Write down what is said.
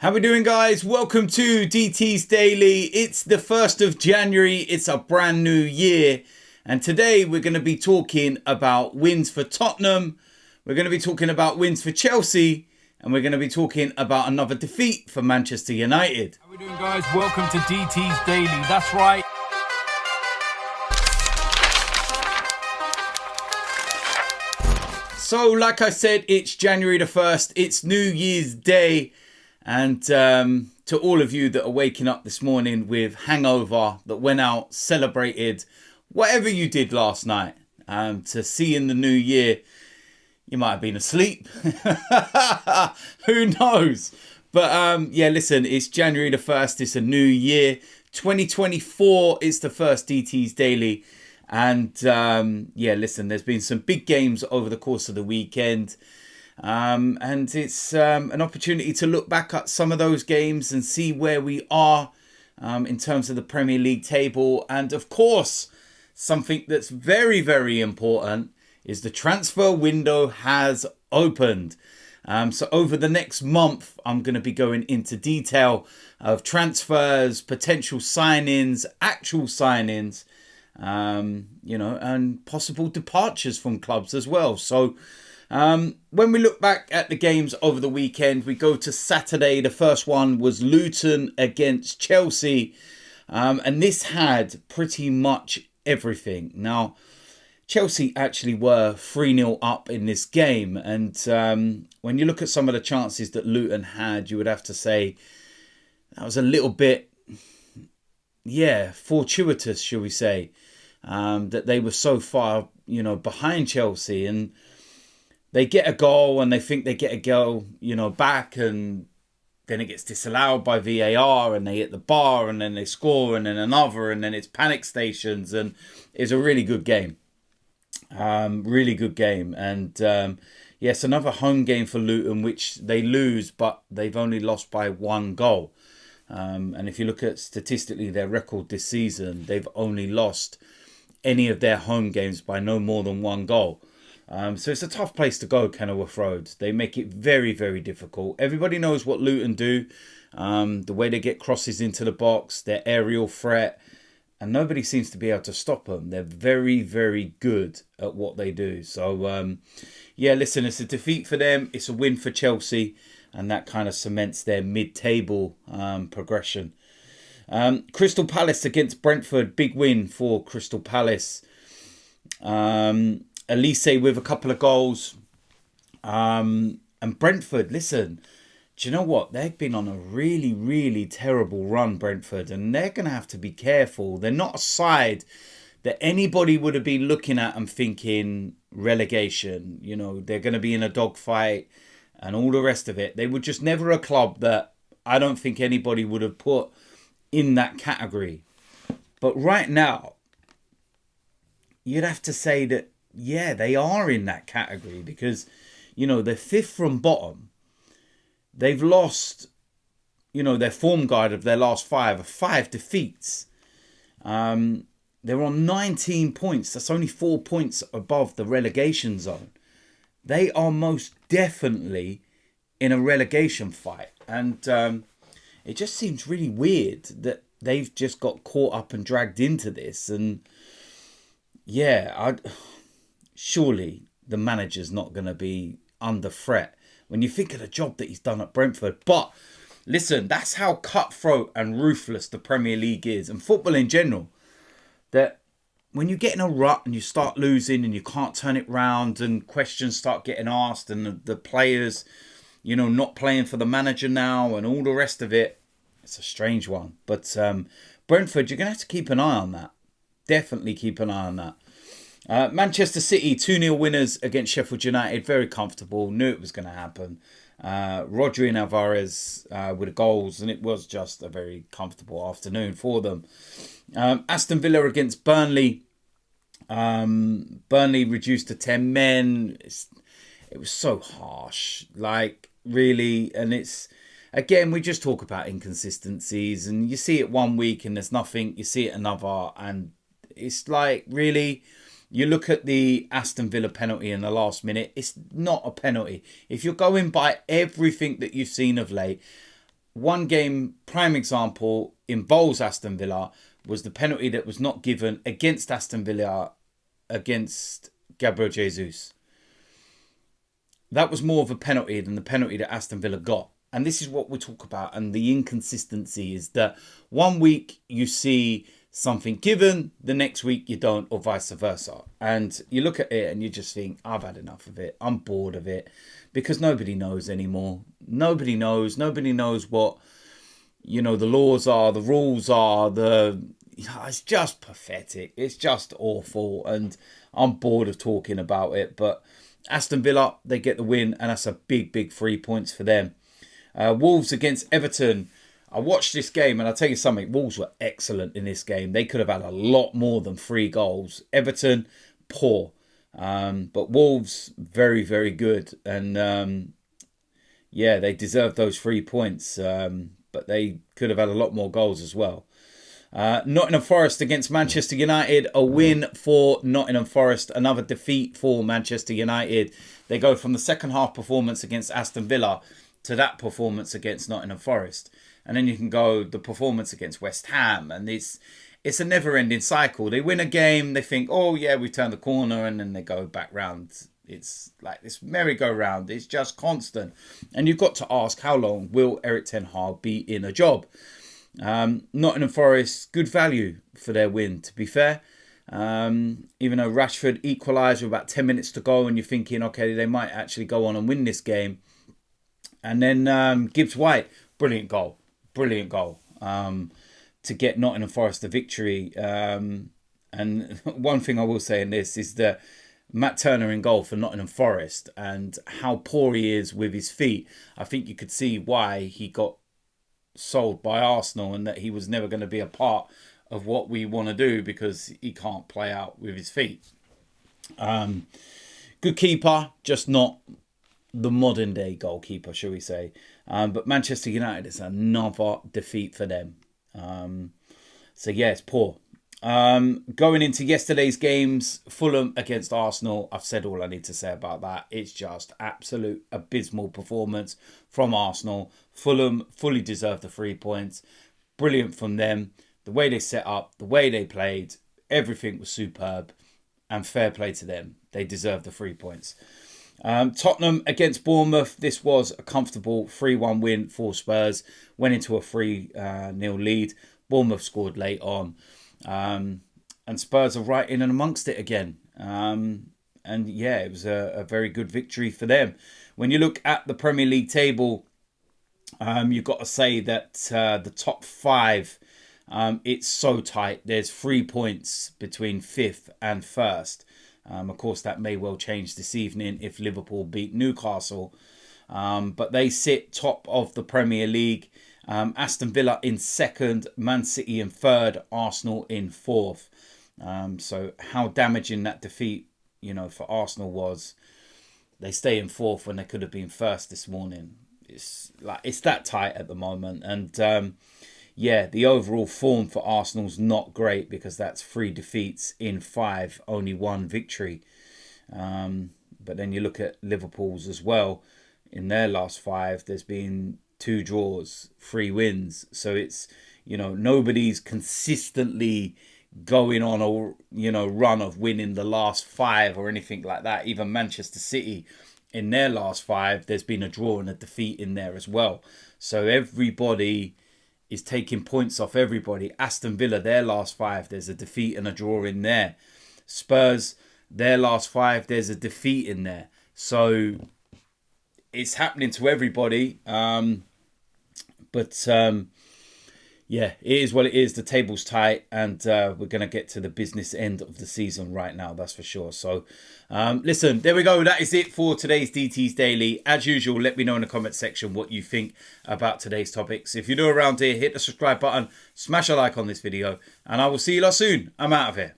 How we doing, guys? Welcome to DT's Daily. It's the 1st of January. It's a brand new year. And today we're going to be talking about wins for Tottenham. We're going to be talking about wins for Chelsea. And we're going to be talking about another defeat for Manchester United. How we doing, guys? Welcome to DT's Daily. That's right. So, like I said, it's January the 1st. It's New Year's Day. And to all of you that are waking up this morning with hangover, that went out, celebrated, whatever you did last night, to see in the new year, you might have been asleep. Who knows? But yeah, listen, it's January the 1st. It's a new year. 2024 is the first DT's Daily. And yeah, listen, there's been some big games over the course of the weekend. And it's an opportunity to look back at some of those games and see where we are in terms of the Premier League table. And of course, something that's very, very important is the transfer window has opened. So over the next month, I'm going to be going into detail of transfers, potential signings, actual signings, and possible departures from clubs as well. So when we look back at the games over the weekend, we go to Saturday. The first one was Luton against Chelsea. And this had pretty much everything. Now, Chelsea actually were 3-0 up in this game. And when you look at some of the chances that Luton had, you would have to say that was a little bit, fortuitous, shall we say, that they were so far, behind Chelsea. And they get a goal and they think they get a goal, back, and then it gets disallowed by VAR and they hit the bar and then they score and then another and then it's panic stations, and it's a really good game. Really good game. And yes, another home game for Luton, which they lose, but they've only lost by 1 goal. And if you look at statistically their record this season, they've only lost any of their home games by no more than 1 goal. So it's a tough place to go, Kenilworth Road. They make it very, very difficult. Everybody knows what Luton do. The way they get crosses into the box, their aerial threat, and nobody seems to be able to stop them. They're very, very good at what they do. So, yeah, listen, it's a defeat for them. It's a win for Chelsea, and that kind of cements their mid-table progression. Crystal Palace against Brentford. Big win for Crystal Palace. Elise with a couple of goals. And Brentford, listen, do you know what? They've been on a really, really terrible run, Brentford, and they're going to have to be careful. They're not a side that anybody would have been looking at and thinking relegation. They're going to be in a dogfight and all the rest of it. They were just never a club that I don't think anybody would have put in that category. But right now, you'd have to say that, yeah, they are in that category because, they're 5th from bottom. They've lost, their form guide of their last 5 defeats. They're on 19 points. That's only 4 points above the relegation zone. They are most definitely in a relegation fight. And it just seems really weird that they've just got caught up and dragged into this. And yeah, surely the manager's not going to be under threat when you think of the job that he's done at Brentford. But listen, that's how cutthroat and ruthless the Premier League is, and football in general. That when you get in a rut and you start losing and you can't turn it round and questions start getting asked and the players, not playing for the manager now and all the rest of it, it's a strange one. But Brentford, you're going to have to keep an eye on that. Definitely keep an eye on that. Manchester City, 2-0 winners against Sheffield United. Very comfortable. Knew it was going to happen. Rodri and Alvarez with the goals, and it was just a very comfortable afternoon for them. Aston Villa against Burnley. Burnley reduced to 10 men. It was so harsh. Really. And it's, again, we just talk about inconsistencies. And you see it one week and there's nothing. You see it another. And it's really... You look at the Aston Villa penalty in the last minute, it's not a penalty. If you're going by everything that you've seen of late, one game, prime example, in Bowles Aston Villa, was the penalty that was not given against Aston Villa against Gabriel Jesus. That was more of a penalty than the penalty that Aston Villa got. And this is what we talk about. And the inconsistency is that one week you see something given, the next week you don't, or vice versa. And you look at it and you just think, I've had enough of it. I'm bored of it, because nobody knows anymore. Nobody knows. Nobody knows what, the laws are, the rules are, it's just pathetic. It's just awful. And I'm bored of talking about it. But Aston Villa, they get the win, and that's a big, big 3 points for them. Wolves against Everton. I watched this game, and I'll tell you something. Wolves were excellent in this game. They could have had a lot more than 3 goals. Everton, poor. But Wolves, very, very good. And, they deserved those 3 points. But they could have had a lot more goals as well. Nottingham Forest against Manchester United. A win for Nottingham Forest. Another defeat for Manchester United. They go from the second half performance against Aston Villa to that performance against Nottingham Forest. And then you can go the performance against West Ham. And it's a never-ending cycle. They win a game, they think, oh yeah, we turned the corner, and then they go back round. It's like this merry-go-round. It's just constant. And you've got to ask, how long will Erik ten Hag be in a job? Nottingham Forest, good value for their win, to be fair. Even though Rashford equalised with about 10 minutes to go, and you're thinking, okay, they might actually go on and win this game. And then Gibbs-White, brilliant goal to get Nottingham Forest the victory. And one thing I will say in this is that Matt Turner in goal for Nottingham Forest, and how poor he is with his feet. I think you could see why he got sold by Arsenal, and that he was never going to be a part of what we want to do, because he can't play out with his feet. Good keeper, just not the modern day goalkeeper, shall we say. But Manchester United is another defeat for them. It's poor. Going into yesterday's games, Fulham against Arsenal, I've said all I need to say about that. It's just absolute abysmal performance from Arsenal. Fulham fully deserved the 3 points. Brilliant from them. The way they set up, the way they played, everything was superb. And fair play to them. They deserve the 3 points. Tottenham against Bournemouth. This was a comfortable 3-1 win for Spurs. Went into a 3-0 lead. Bournemouth scored late on. And Spurs are right in and amongst it again. It was a very good victory for them. When you look at the Premier League table, you've got to say that the top 5, it's so tight. There's 3 points between 5th and 1st. Of course, that may well change this evening if Liverpool beat Newcastle. But they sit top of the Premier League. Aston Villa in 2nd, mancity in 3rd, Arsenal in 4th. So how damaging that defeat, for Arsenal was. They stay in 4th when they could have been 1st this morning. It's that tight at the moment. And the overall form for Arsenal's not great, because that's 3 defeats in 5, only 1 victory. But then you look at Liverpool's as well. In their last 5, there's been 2 draws, 3 wins. So it's, nobody's consistently going on a, run of winning the last 5 or anything like that. Even Manchester City, in their last 5, there's been a draw and a defeat in there as well. So everybody is taking points off everybody. Aston Villa, their last 5, there's a defeat and a draw in there. Spurs, their last 5, there's a defeat in there. So it's happening to everybody. It is what it is. The table's tight, and we're going to get to the business end of the season right now, that's for sure. So, listen, there we go. That is it for today's DT's Daily. As usual, let me know in the comment section what you think about today's topics. If you're new around here, hit the subscribe button, smash a like on this video, and I will see you lot soon. I'm out of here.